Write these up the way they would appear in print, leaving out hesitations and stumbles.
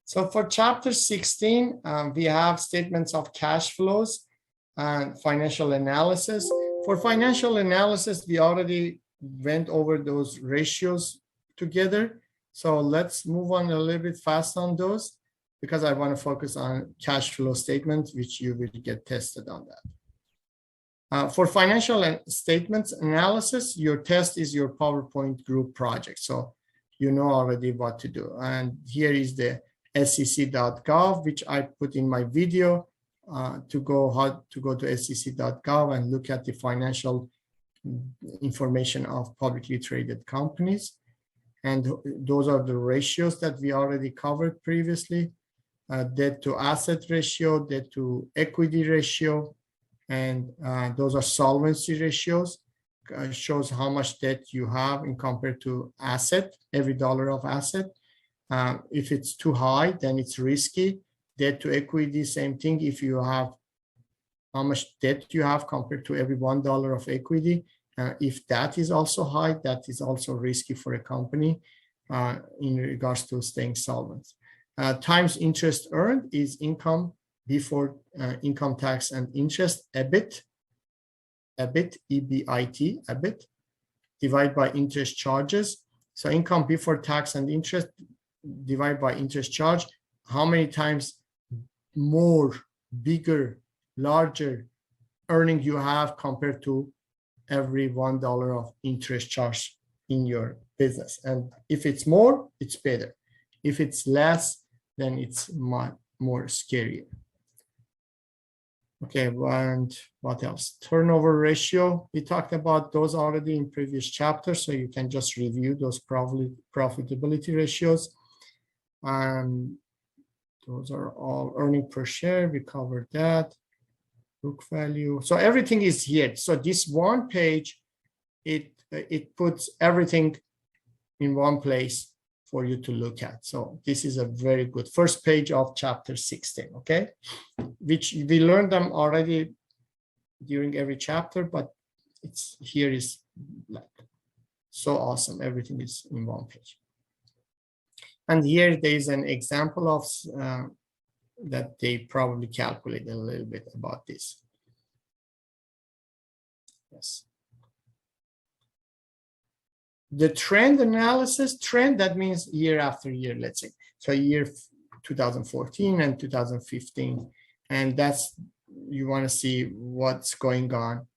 So for chapter 16, we have statements of cash flows and financial analysis. For financial analysis, we already went over those ratios together. So let's move on a little bit fast on those because I want to focus on cash flow statement, which you will get tested on that. For financial statements analysis, your test is your PowerPoint group project. So you know already what to do. And here is the sec.gov, which I put in my video to go to sec.gov and look at the financial information of publicly traded companies. And those are the ratios that we already covered previously. Debt to asset ratio, debt to equity ratio, and those are solvency ratios. Shows how much debt you have in compared to asset, every dollar of asset. If it's too high, then it's risky. Debt to equity, same thing. If you have how much debt you have compared to every $1 of equity, if that is also high, that is also risky for a company in regards to staying solvent. Times interest earned is income before income tax and interest, EBIT, EBIT, EBIT, divided by interest charges. So income before tax and interest divided by interest charge. How many times more, bigger, larger earning you have compared to every $1 of interest charge in your business. And if it's more, it's better. If it's less, then it's more scarier. Okay, and what else? Turnover ratio. We talked about those already in previous chapters, so you can just review those profitability ratios. Those are all earning per share. We covered that. Book value. So everything is here. So this one page, it puts everything in one place for you to look at. So this is a very good first page of chapter 16, okay? Which we learned them already during every chapter, but it's here is like so awesome. Everything is in one page. And here there is an example of that they probably calculated a little bit about this. Yes. The trend analysis, trend, that means year after year, let's say. So year 2014 and 2015. And that's, you want to see what's going on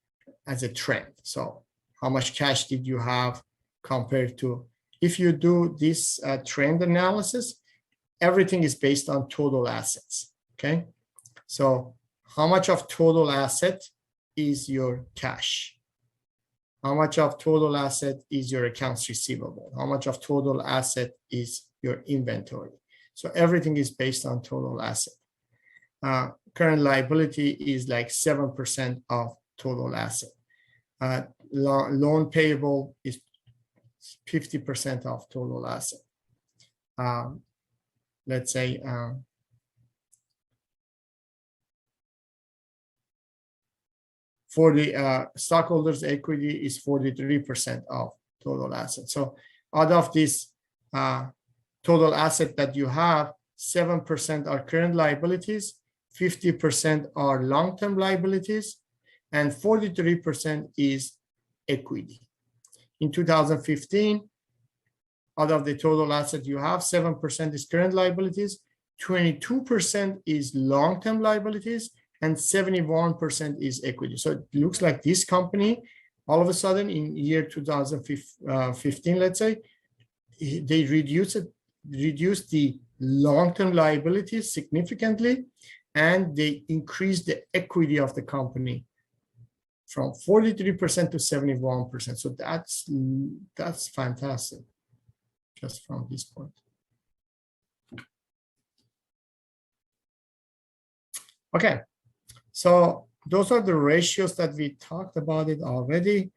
as a trend. So how much cash did you have compared to, if you do this trend analysis, everything is based on total assets, okay? So how much of total asset is your cash? How much of total asset is your accounts receivable? How much of total asset is your inventory? So everything is based on total asset. Current liability is like 7% of total asset. Loan payable is 50% of total asset. Let's say for the stockholders' equity is 43% of total asset. So out of this total asset that you have, 7% are current liabilities, 50% are long-term liabilities, and 43% is equity. In 2015, out of the total asset you have, 7% is current liabilities, 22% is long-term liabilities, and 71% is equity. So it looks like this company, all of a sudden in year 2015, let's say, they reduced the long-term liabilities significantly, and they increased the equity of the company from 43% to 71%. So that's fantastic, just from this point. Okay, so those are the ratios that we talked about it already.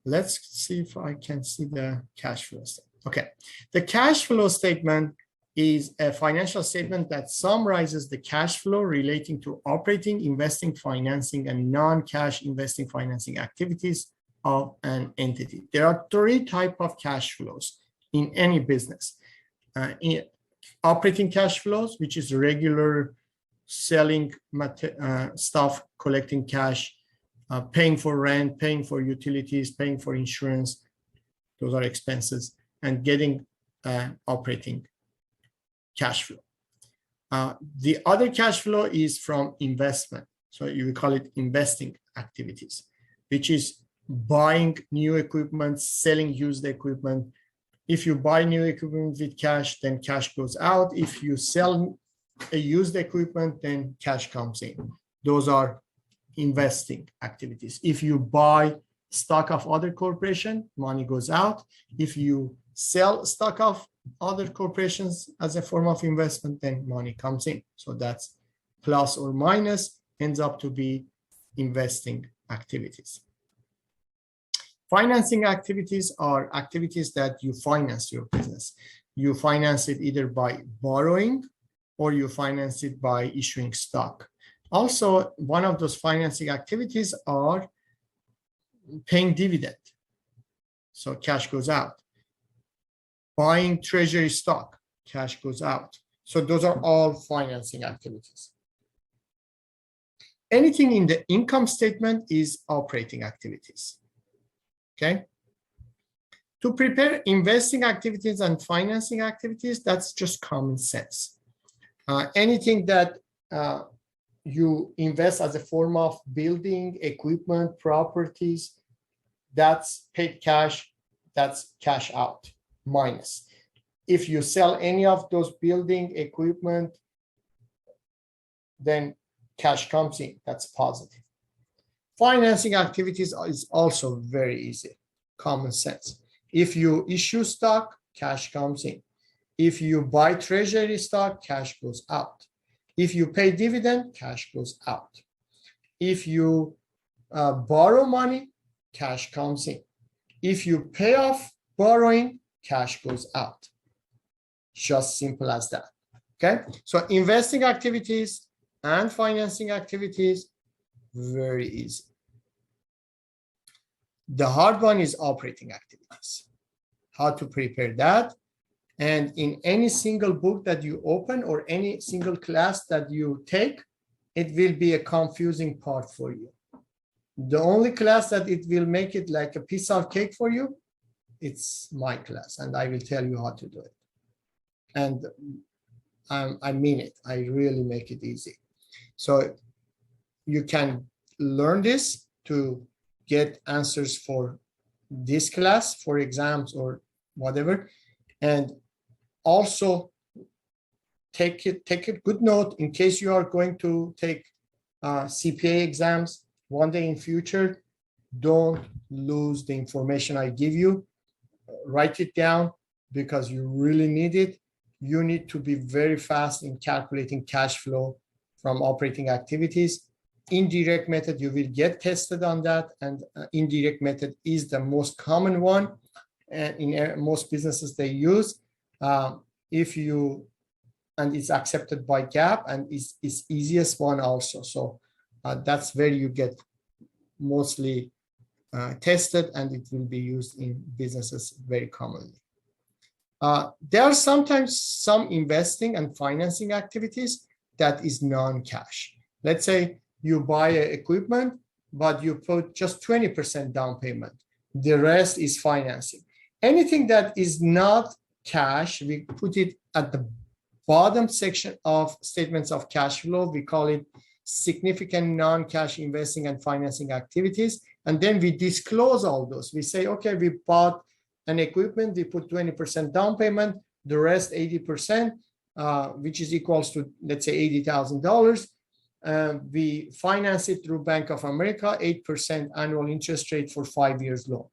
Let's see if I can see the cash flow statement. Okay, the cash flow statement is a financial statement that summarizes the cash flow relating to operating, investing, financing, and non-cash investing financing activities of an entity. There are three types of cash flows in any business. Operating cash flows, which is regular selling stuff, collecting cash, paying for rent, paying for utilities, paying for insurance. Those are expenses, and getting operating cash flow. The other cash flow is from investment. So you call it investing activities, which is buying new equipment, selling used equipment. If you buy new equipment with cash, then cash goes out. If you sell a used equipment, then cash comes in. Those are investing activities. If you buy stock of other corporation, money goes out. If you sell stock of other corporations as a form of investment, then money comes in. So that's plus or minus, ends up to be investing activities. Financing activities are activities that you finance your business. You finance it either by borrowing or you finance it by issuing stock. Also, one of those financing activities are paying dividend. So cash goes out. Buying treasury stock, cash goes out. So those are all financing activities. Anything in the income statement is operating activities. Okay. To prepare investing activities and financing activities, that's just common sense. Anything that you invest as a form of building, equipment, properties, that's paid cash, that's cash out, minus. If you sell any of those building equipment, then cash comes in, that's positive. Financing activities is also very easy, common sense. If you issue stock, cash comes in. If you buy treasury stock, cash goes out. If you pay dividend, cash goes out. If you borrow money, cash comes in. If you pay off borrowing, cash goes out. Just simple as that. Okay, so investing activities and financing activities, very easy. The hard one is operating activities. How to prepare that. And in any single book that you open or any single class that you take, it will be a confusing part for you. The only class that it will make it like a piece of cake for you, it's my class, and I will tell you how to do it. And I mean it. I really make it easy. So you can learn this to get answers for this class, for exams or whatever, and also take a good note in case you are going to take CPA exams one day in future. Don't lose the information I give you. Write it down because you really need it. You need to be very fast in calculating cash flow from operating activities. Indirect method, you will get tested on that, and indirect method is the most common one in most businesses they use. And it's accepted by GAAP, and it's easiest one also. So that's where you get mostly tested, and it will be used in businesses very commonly. There are sometimes some investing and financing activities that is non-cash. Let's say you buy equipment, but you put just 20% down payment. The rest is financing. Anything that is not cash, we put it at the bottom section of statements of cash flow. We call it significant non-cash investing and financing activities. And then we disclose all those. We say, okay, we bought an equipment, we put 20% down payment, the rest 80%, which is equals to, let's say, $80,000. We finance it through Bank of America, 8% annual interest rate for 5 years loan.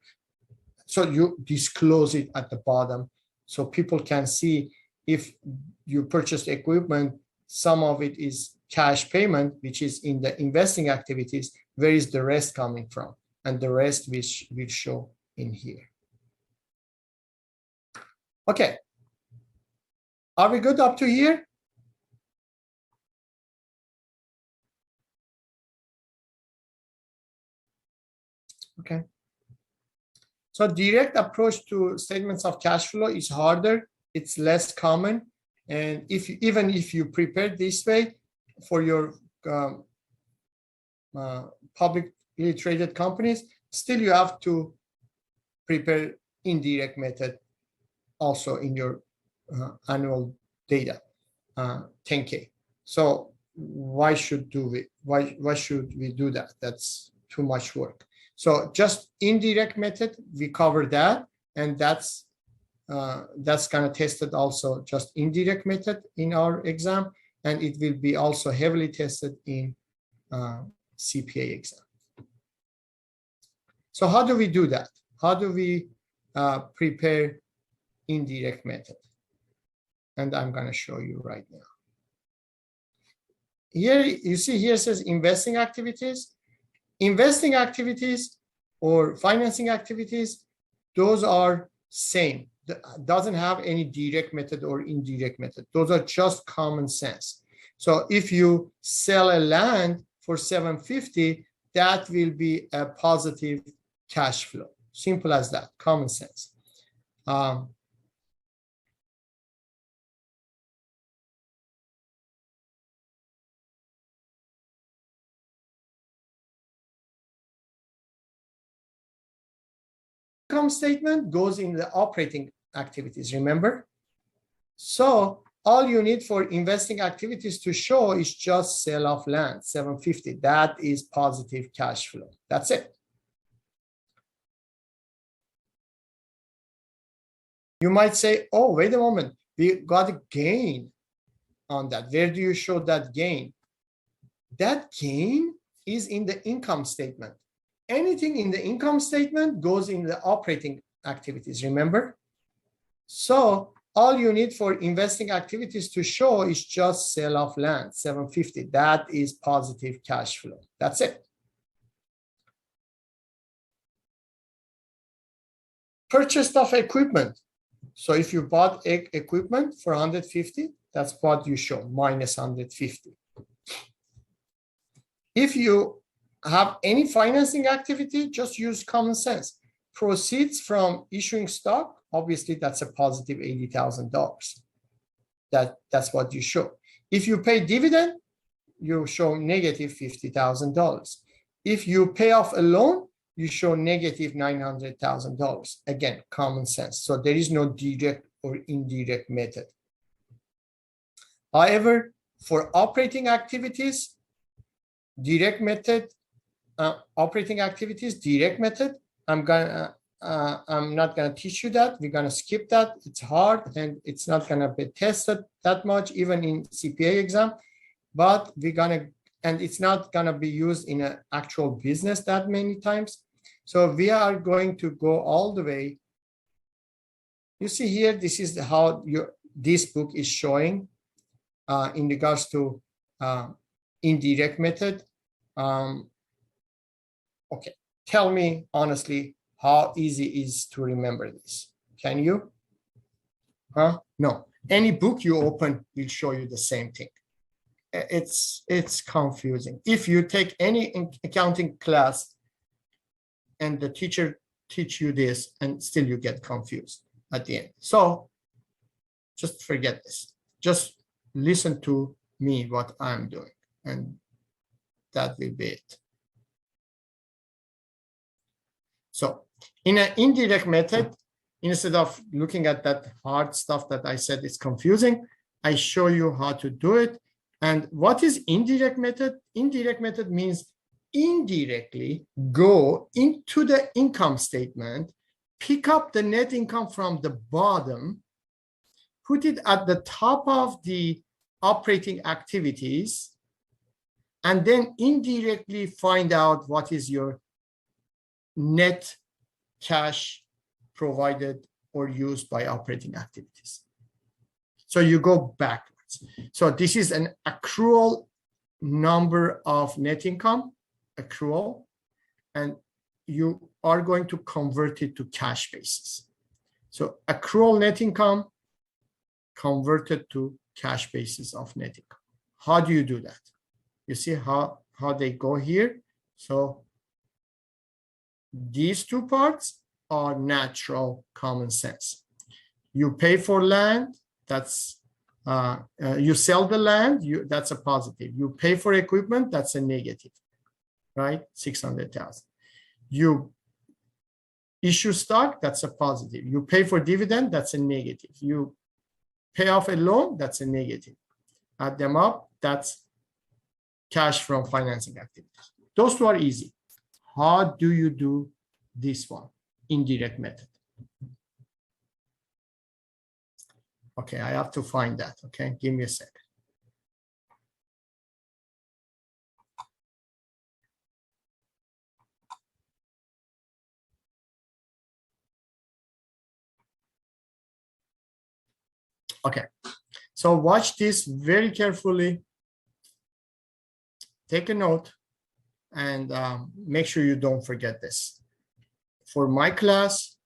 So you disclose it at the bottom so people can see if you purchased equipment, some of it is cash payment, which is in the investing activities. Where is the rest coming from? And the rest will show in here. Okay. Are we good up to here? Okay. So direct approach to statements of cash flow is harder. It's less common. And even if you prepare this way for your publicly traded companies, still you have to prepare indirect method also in your annual data, 10K. So why should we do that? That's too much work. So just indirect method, we cover that, and that's kind of tested also just indirect method in our exam, and it will be also heavily tested in CPA exam. So how do we do that? How do we prepare indirect method? And I'm going to show you right now. Here, you see here it says investing activities. Investing activities or financing activities, those are same. Doesn't have any direct method or indirect method. Those are just common sense. So if you sell a land for $750, that will be a positive cash flow. Simple as that, common sense. Income statement goes in the operating activities, remember? So all you need for investing activities to show is just sale of land, $750. That is positive cash flow. That's it. You might say, oh, wait a moment, we got a gain on that. Where do you show that gain? That gain is in the income statement. Anything in the income statement goes in the operating activities, remember? So all you need for investing activities to show is just sale of land, $750. That is positive cash flow. That's it. Purchase of equipment. So if you bought equipment for $150, that's what you show, minus $150. If you have any financing activity, just use common sense. Proceeds from issuing stock, obviously that's a positive $80,000. That's what you show. If you pay dividend, you show negative $50,000. If you pay off a loan, you show negative $900,000. Again, common sense. So there is no direct or indirect method. However, for operating activities, direct method, operating activities, direct method, I'm not gonna teach you that. We're gonna skip that. It's hard and it's not gonna be tested that much, even in CPA exam. But and it's not gonna be used in an actual business that many times. So we are going to go all the way. You see here, this is how this book is showing in regards to indirect method. Okay, tell me honestly, how easy it is to remember this? Can you? Huh? No. Any book you open will show you the same thing. It's confusing. If you take any accounting class and the teacher teach you this, and still you get confused at the end. So just forget this. Just listen to me, what I'm doing, and that will be it. So in an indirect method, instead of looking at that hard stuff that I said is confusing, I show you how to do it. And what is indirect method? Indirect method means indirectly go into the income statement, pick up the net income from the bottom, put it at the top of the operating activities, and then indirectly find out what is your net cash provided or used by operating activities. So you go backwards. So this is an accrual number of net income, accrual, and you are going to convert it to cash basis. So accrual net income converted to cash basis of net income. How do you do that? You see how they go here? So these two parts are natural common sense. You pay for land, that's You sell the land, that's a positive. You pay for equipment, that's a negative, right? 600,000. You issue stock, that's a positive. You pay for dividend, that's a negative. You pay off a loan, that's a negative. Add them up, that's cash from financing activities. Those two are easy. How do you do this one? Indirect method. Okay, I have to find that. Okay, give me a second. Okay, so watch this very carefully. Take a note and make sure you don't forget this for my class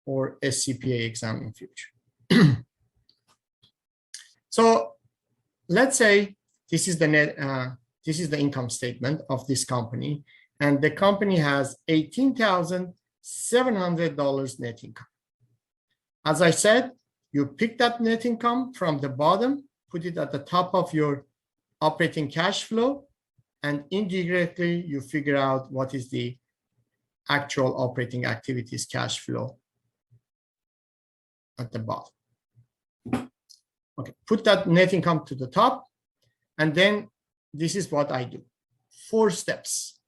or a CPA exam in future. So let's say this is the net, this is the income statement of this company, and the company has $18,700 net income. As I said, you pick that net income from the bottom, put it at the top of your operating cash flow, and indirectly you figure out what is the actual operating activities cash flow at the bottom. Okay, put that net income to the top, and then this is what I do. 4 steps.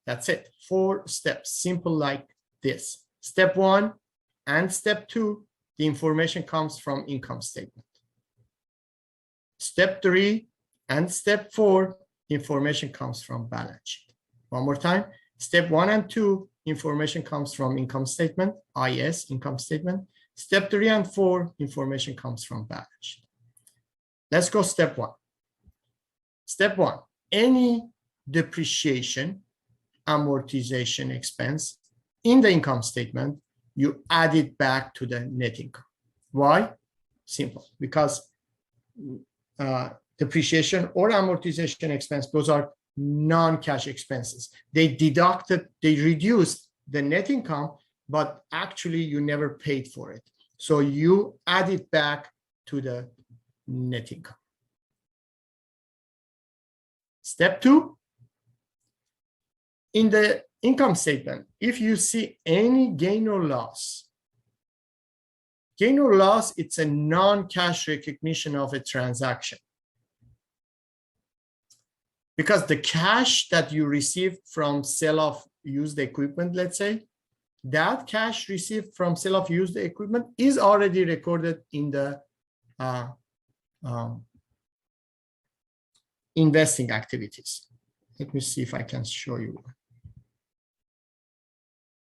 That's it. 4 steps, simple like this. Step 1 and step 2, the information comes from income statement. Step 3 and step 4, information comes from balance sheet. One more time. Step 1 and 2, information comes from income statement, IS, income statement. Step 3 and 4, information comes from balance sheet. Let's go step 1. Step 1, any depreciation, amortization expense in the income statement, you add it back to the net income. Why? Simple, because depreciation or amortization expense, those are non-cash expenses. They reduced the net income, but actually you never paid for it. So you add it back to the net income. Step 2, in the income statement, if you see any gain or loss, it's a non-cash recognition of a transaction. Because the cash that you receive from sale of used equipment, let's say, that cash received from sale of used equipment is already recorded in the investing activities. Let me see if I can show you.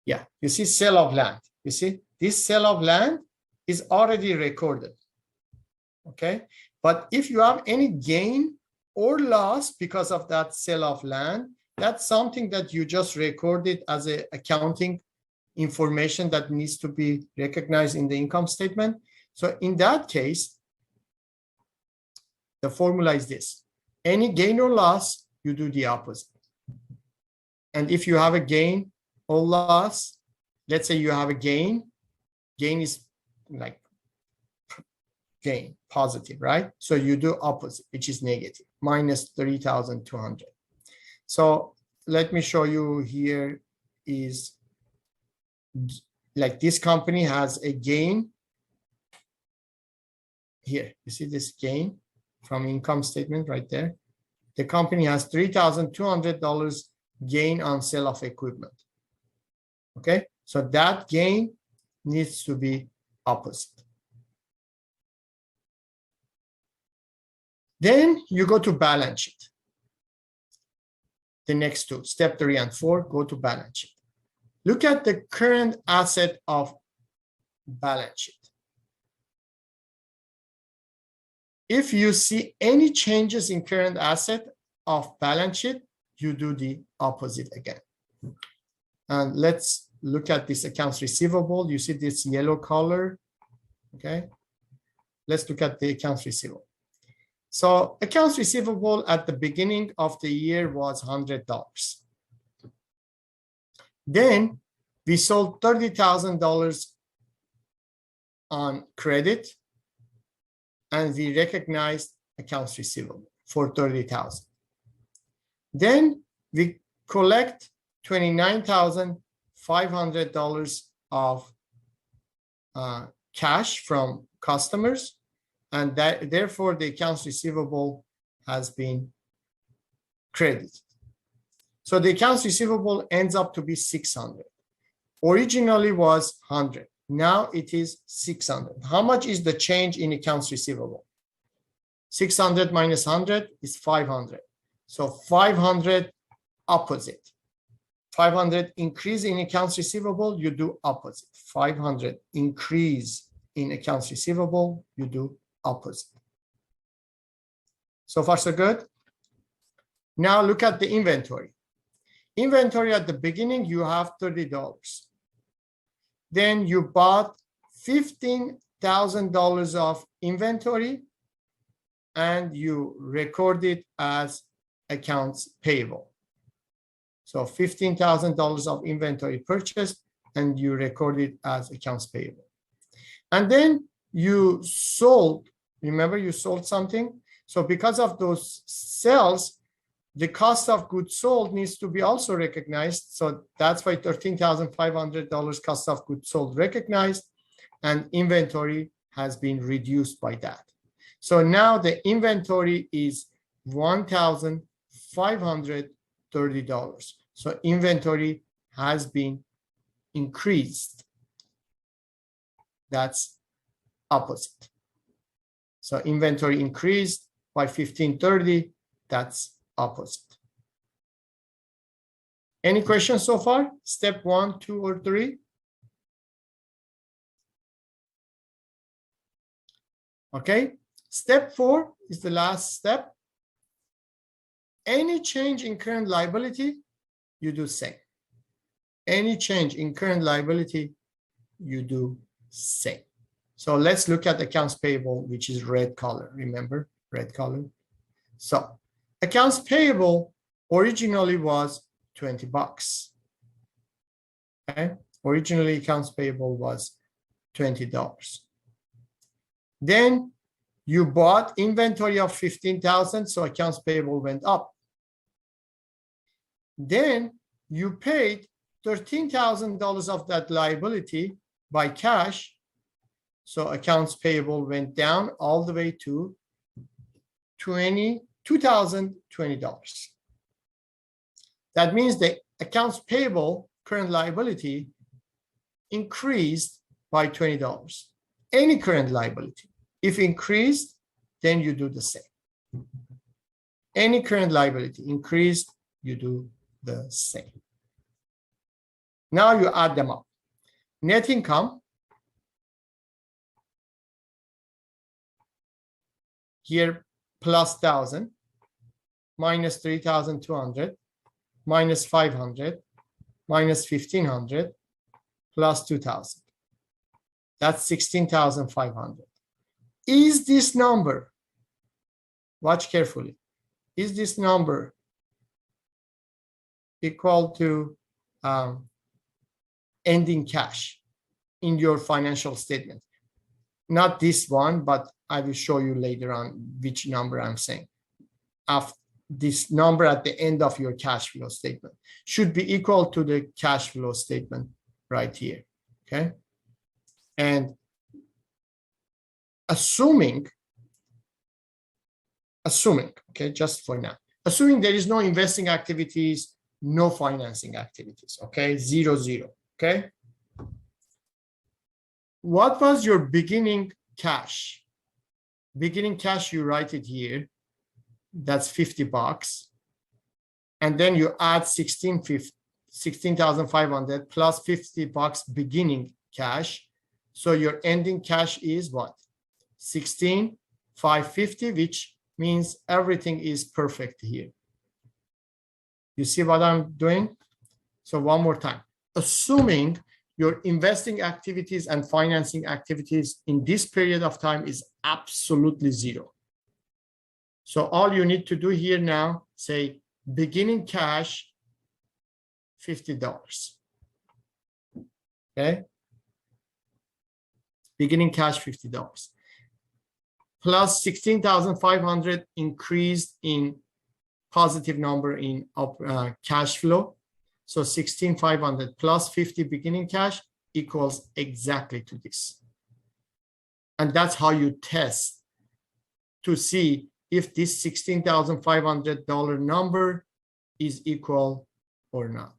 Yeah, you see sale of land. You see this sale of land is already recorded. Okay, but if you have any gain or loss because of that sale of land, that's something that you just recorded as an accounting information that needs to be recognized in the income statement. So in that case, the formula is this. Any gain or loss, you do the opposite. And if you have a gain or loss, let's say you have a gain is like gain, positive, right? So you do opposite, which is negative, minus 3,200. So let me show you here is like this company has a gain. Here, you see this gain from income statement right there. The company has $3,200 gain on sale of equipment. Okay, so that gain needs to be opposite. Then you go to balance sheet. The next two, step 3 and 4, go to balance sheet. Look at the current asset of balance sheet. If you see any changes in current asset of balance sheet, you do the opposite again. And let's look at this accounts receivable. You see this yellow color, okay? Let's look at the accounts receivable. So accounts receivable at the beginning of the year was $100. Then we sold $30,000 on credit. and we recognized accounts receivable for $30,000. Then we collect $29,500 of cash from customers, and therefore the accounts receivable has been credited. So the accounts receivable ends up to be 600. Originally was 100. Now it is 600. How much is the change in accounts receivable? 600 minus 100 is 500. So 500 opposite. 500 increase in accounts receivable, you do opposite. 500 increase in accounts receivable, you do opposite. So far, so good. Now look at the inventory. Inventory at the beginning, you have $30. Then you bought $15,000 of inventory and you record it as accounts payable. So $15,000 of inventory purchased and you record it as accounts payable. And then you sold, remember you sold something? So because of those sales, the cost of goods sold needs to be also recognized. So that's why $13,500 cost of goods sold recognized, and inventory has been reduced by that. So now the inventory is $1,530. So inventory has been increased. That's opposite. So inventory increased by $1,530. That's opposite. Any questions so far? Step 1, 2, or 3? Okay. Step 4 is the last step. Any change in current liability, you do same. Any change in current liability, you do same. So let's look at accounts payable, which is red color. Remember, red color. So accounts payable originally was $20. Okay, originally accounts payable was $20. Then you bought inventory of $15,000, so accounts payable went up. Then you paid $13,000 of that liability by cash, so accounts payable went down all the way to $2,020. That means the accounts payable current liability increased by $20. Any current liability. If increased, then you do the same. Any current liability increased, you do the same. Now you add them up. Net income, here plus 1,000, minus 3,200, minus 500, minus 1,500, plus 2,000. That's 16,500. Is this number, watch carefully, is this number equal to ending cash in your financial statement? Not this one, but I will show you later on which number I'm saying. After this number at the end of your cash flow statement should be equal to the cash flow statement right here, okay? And assuming, okay, just for now, assuming there is no investing activities, no financing activities, okay, 0, 0, okay? What was your beginning cash? Beginning cash, you write it here. That's $50. And then you add 16,500 plus $50 beginning cash. So your ending cash is what? 16,550, which means everything is perfect here. You see what I'm doing? So one more time. Assuming your investing activities and financing activities in this period of time is absolutely 0. So all you need to do here now, say beginning cash, $50. Okay? Beginning cash, $50. plus 16,500 increased in positive number in cash flow. So 16,500 plus 50 beginning cash equals exactly to this. And that's how you test to see if this $16,500 number is equal or not.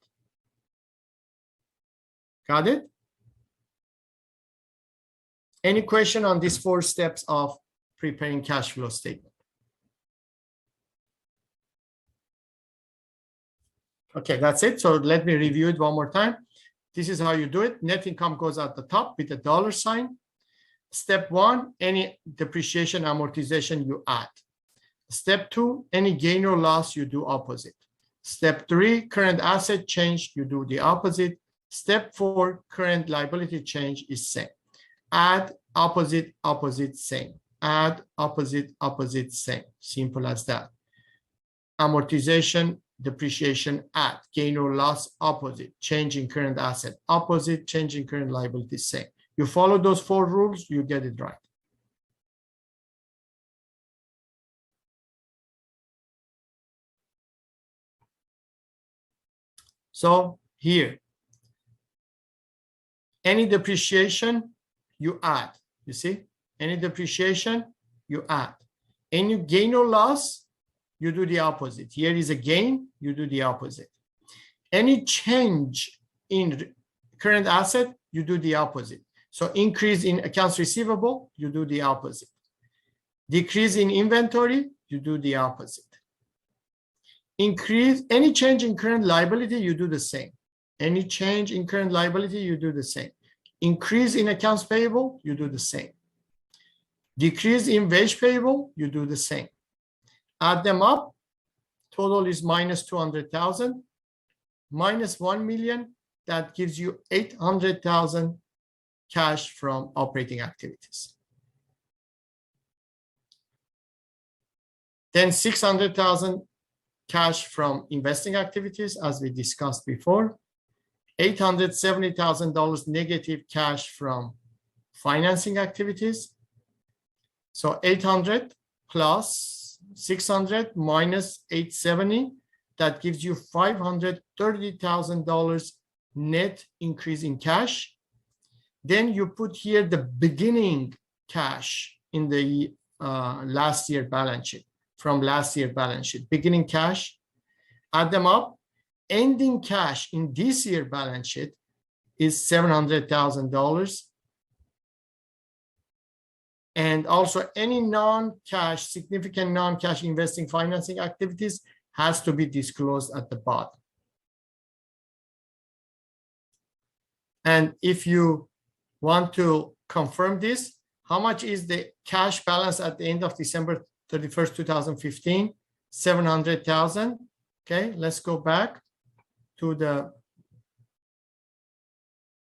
Got it? Any question on these 4 steps of preparing cash flow statement? Okay, that's it. So let me review it one more time. This is how you do it. Net income goes at the top with a $sign. Step 1, any depreciation, amortization you add. Step 2, any gain or loss, you do opposite. Step 3, current asset change, you do the opposite. Step 4, current liability change is same. Add, opposite, opposite, same. Add, opposite, opposite, same. Simple as that. Amortization, depreciation, add. Gain or loss, opposite. Change in current asset, opposite. Change in current liability, same. You follow those 4 rules, you get it right. So here, any depreciation, you add. You see, any depreciation, you add. Any gain or loss, you do the opposite. Here is a gain, you do the opposite. Any change in current asset, you do the opposite. So increase in accounts receivable, you do the opposite. Decrease in inventory, you do the opposite. Increase, any change in current liability, you do the same. Any change in current liability, you do the same. Increase in accounts payable, you do the same. Decrease in wage payable, you do the same. Add them up, total is minus 200,000, minus 1 million, that gives you 800,000 cash from operating activities. Then 600,000 cash from investing activities, as we discussed before. $870,000 negative cash from financing activities. So 800 plus 600 minus 870, that gives you $530,000 net increase in cash. Then you put here the beginning cash in the last year balance sheet, from last year balance sheet, beginning cash, add them up. Ending cash in this year balance sheet is $700,000. And also any non-cash, significant non-cash investing financing activities has to be disclosed at the bottom. And if you want to confirm this, how much is the cash balance at the end of December 31st, 2015? 700,000. Okay, let's go back to the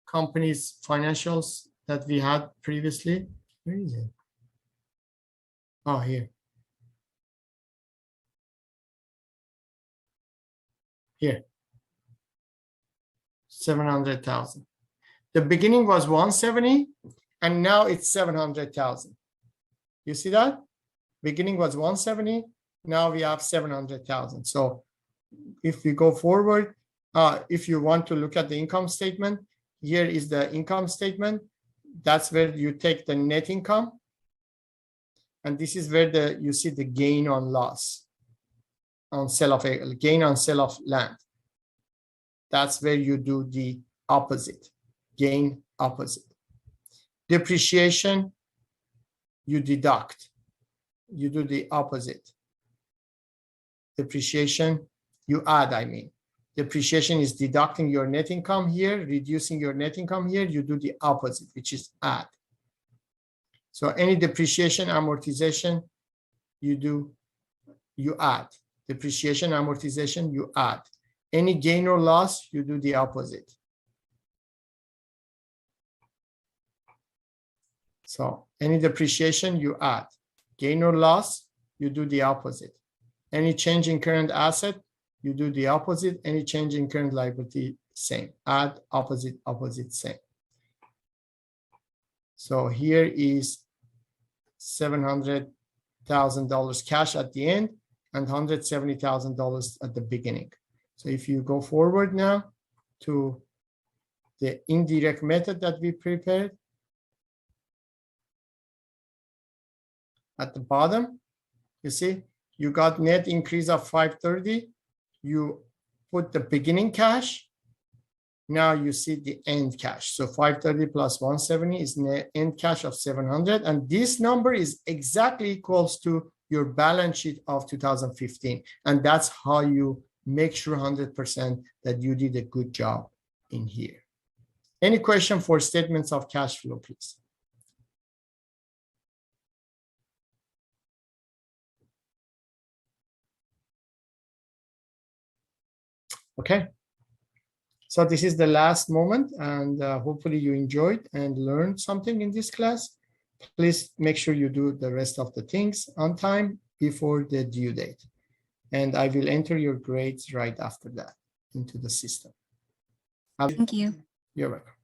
company's financials that we had previously. Where is it? Oh, here. Here. 700,000. The beginning was 170, and now it's 700,000. You see that? Beginning was 170, now we have 700,000. So if we go forward, if you want to look at the income statement, here is the income statement. That's where you take the net income. And this is where you see the gain on loss on sale of gain on sale of land. That's where you do the opposite, gain opposite. Depreciation, you deduct. You do the opposite. Depreciation, you add, I mean. Depreciation is deducting your net income here, reducing your net income here. You do the opposite, which is add. So any depreciation, amortization, you add. Depreciation, amortization, you add. Any gain or loss, you do the opposite. So any depreciation, you add. Gain or loss, you do the opposite. Any change in current asset, you do the opposite. Any change in current liability, same. Add, opposite, opposite, same. So here is $700,000 cash at the end and $170,000 at the beginning. So if you go forward now to the indirect method that we prepared, at the bottom, you see, you got net increase of 530. You put the beginning cash. Now you see the end cash. So 530 plus 170 is net end cash of 700. And this number is exactly equals to your balance sheet of 2015. And that's how you make sure 100% that you did a good job in here. Any question for statements of cash flow, please? Okay. So this is the last moment, and hopefully you enjoyed and learned something in this class. Please make sure you do the rest of the things on time before the due date. And I will enter your grades right after that into the system. Thank you. You're welcome.